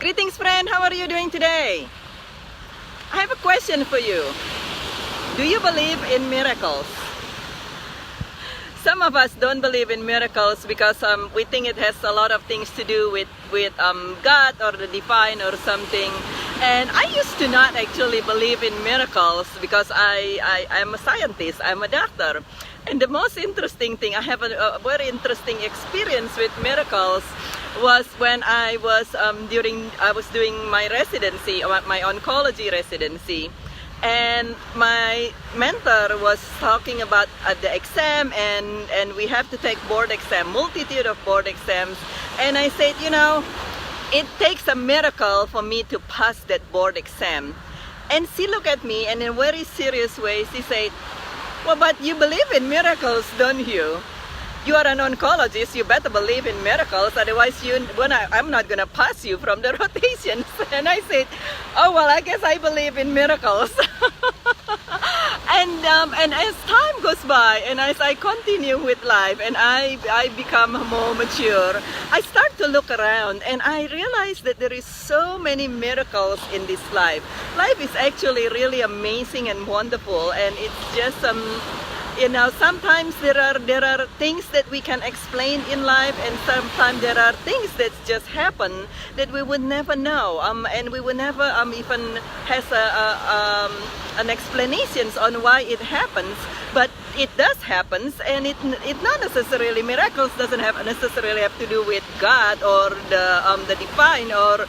Greetings, friend. How are you doing today? I have a question for you. Do you believe in miracles? Some of us don't believe in miracles because we think it has a lot of things to do with God or the divine or something. And I used to not actually believe in miracles because I'm a scientist, I'm a doctor. And the most interesting thing, I have a very interesting experience with miracles was when I was doing my residency, my oncology residency. And my mentor was talking about the exam, and we have to take board exam, multitude of board exams. And I said, you know, it takes a miracle for me to pass that board exam. And she looked at me, and in a very serious way, she said, well, but you believe in miracles, don't you? You are an oncologist, you better believe in miracles, otherwise I'm not going to pass you from the rotations. And I said, oh, well, I guess I believe in miracles. And as time goes by, and as I continue with life, and I become more mature, I start to look around, and I realize that there is so many miracles in this life. Life is actually really amazing and wonderful, and it's just you know, sometimes there are things that we can explain in life, and sometimes there are things that just happen that we would never know, and we would never even has an explanation on why it happens, but it does happen, and it not necessarily, miracles doesn't necessarily have to do with God or the divine or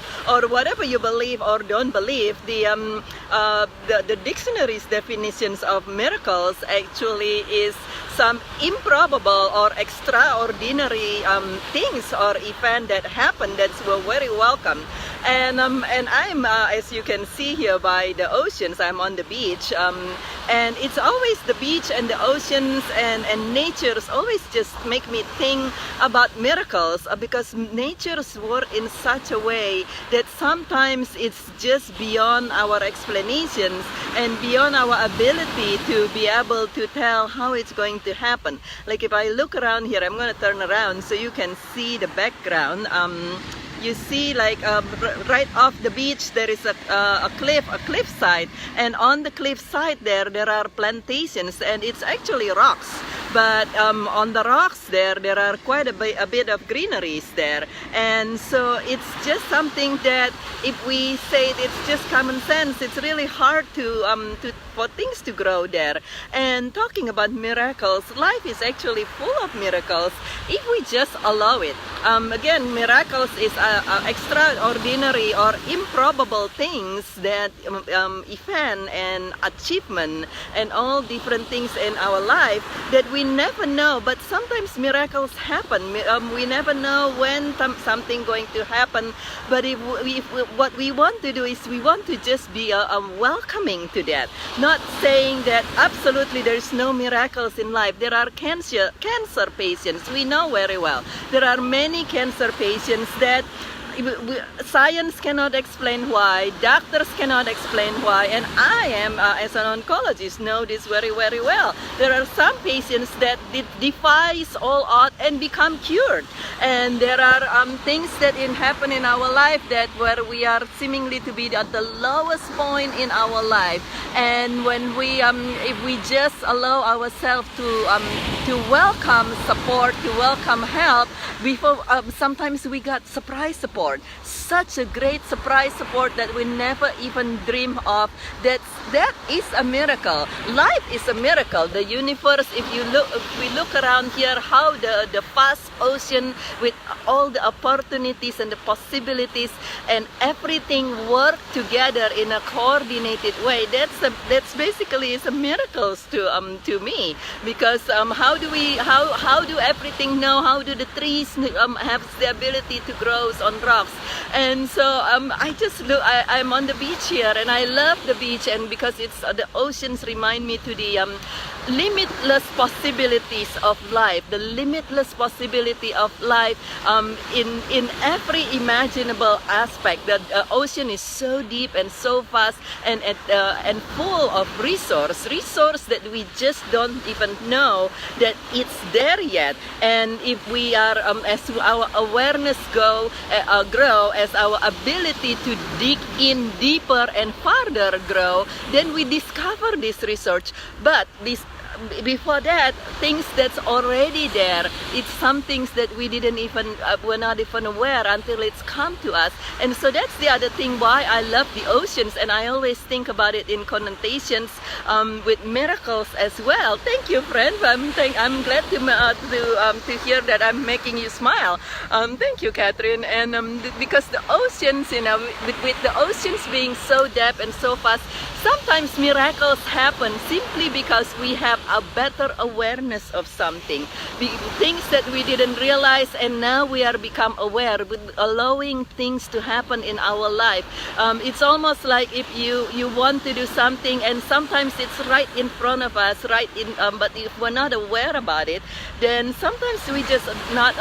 whatever you believe or don't believe. The dictionary's definitions of miracles actually is some improbable or extraordinary things or event that happen that were very welcome. And I'm as you can see here by the oceans, I'm on the beach, and it's always the beach and the oceans and nature's always just make me think about miracles, because nature's work in such a way that sometimes it's just beyond our explanations and beyond our ability to be able to tell how it's going to happen. Like if I look around here, I'm going to turn around so you can see the background. You see, like right off the beach, there is a cliff side, and on the cliff side there are plantations, and it's actually rocks. But on the rocks there are quite a bit of greeneries there, and so it's just something that if we say it's just common sense, it's really hard for things to grow there. And talking about miracles, life is actually full of miracles if we just allow it. Again, miracles is extraordinary or improbable things that event and achievement and all different things in our life that we never know, but sometimes miracles happen. We never know when something going to happen, but what we want to do is we want to just be welcoming to that, not saying that absolutely there's no miracles in life. There are cancer patients, we know very well. There are many cancer patients that science cannot explain why, doctors cannot explain why, and I am, as an oncologist, know this very, very well. There are some patients that defies all odds and become cured, and there are things that happen in our life that where we are seemingly to be at the lowest point in our life, and when we if we just allow ourselves to welcome support, to welcome help, before sometimes we got surprise support. Such a great surprise support that we never even dream of. That is a miracle. Life is a miracle. The universe, if we look around here, how the vast ocean with all the opportunities and the possibilities and everything work together in a coordinated way. That's basically is a miracle to me, because how do everything know? How do the trees have the ability to grow on rocks? And so I just look. I'm on the beach here, and I love the beach, and because it's the oceans remind me to the limitless possibilities of life, the limitless possibility of life in every imaginable aspect. The ocean is so deep and so vast and full of resource that we just don't even know that it's there yet. And if we are, as our awareness grow, as our ability to dig in deeper and farther grow, then we discover this research. But before that, things that's already there, it's some things that we didn't even we're not even aware until it's come to us. And so that's the other thing why I love the oceans, and I always think about it in connotations with miracles as well. Thank you, friend. I'm glad to hear that I'm making you smile. Thank you, Catherine. And because the oceans, with the oceans being so deep and so fast, sometimes miracles happen simply because we have a better awareness of something, things that we didn't realize, and now we are become aware with allowing things to happen in our life. It's almost like if you want to do something and sometimes it's right in front of us, but if we're not aware about it, then sometimes we just not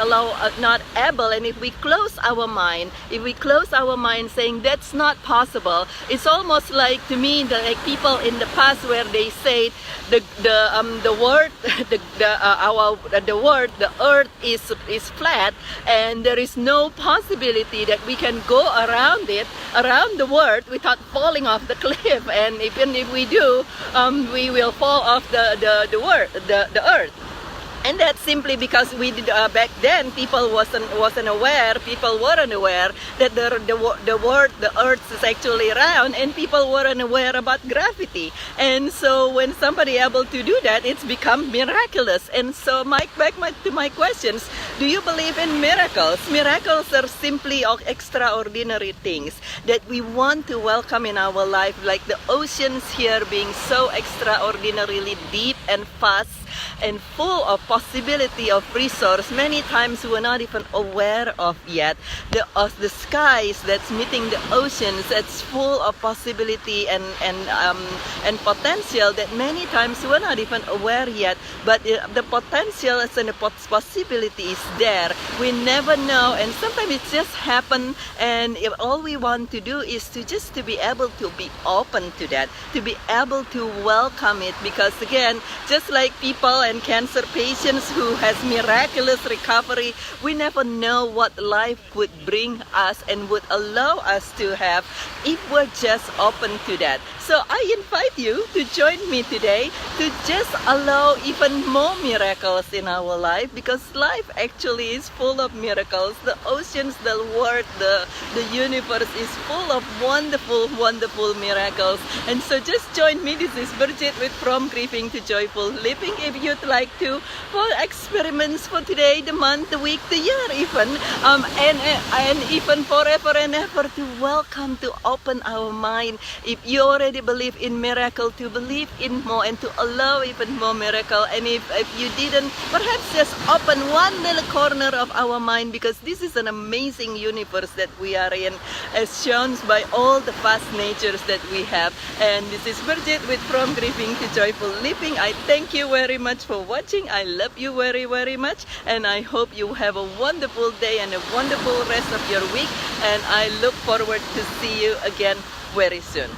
able. And if we close our mind, saying that's not possible, it's almost like, to me, like people in the past where they say the earth is flat, and there is no possibility that we can go around the world without falling off the cliff. And even if we do, we will fall off the earth. And that's simply because we did, back then people weren't aware that the earth is actually round, and people weren't aware about gravity. And so when somebody able to do that, it's become miraculous. And so back to my questions, do you believe in miracles? Miracles are simply extraordinary things that we want to welcome in our life, like the oceans here being so extraordinarily deep and vast and full of possibility of resource many times we're not even aware of yet. The skies that's meeting the oceans, that's full of possibility and potential that many times we're not even aware yet. But the potential and the possibility is there. We never know, and sometimes it just happen. And if all we want to do is to be able to be open to that, to be able to welcome it. Because again, just like people and cancer patients who has miraculous recovery, we never know what life would bring us and would allow us to have if we're just open to that. So I invite you to join me today to just allow even more miracles in our life, because life actually is full of miracles. The oceans, the world, the universe is full of wonderful, wonderful miracles. And so just join me. This is Bridget with From Grieving to Joyful Living. If you'd like to, for experiments for today, the month, the week, the year even, and even forever and ever, to welcome, to open our mind. If you already believe in miracle, to believe in more and to allow even more miracle. And if you didn't, perhaps just open one little corner of our mind, because this is an amazing universe that we are in, as shown by all the vast natures that we have. And this is Bridget with From Grieving to Joyful Living. I thank you very much for watching. I love you very, very much, and I hope you have a wonderful day and a wonderful rest of your week, and I look forward to see you again very soon.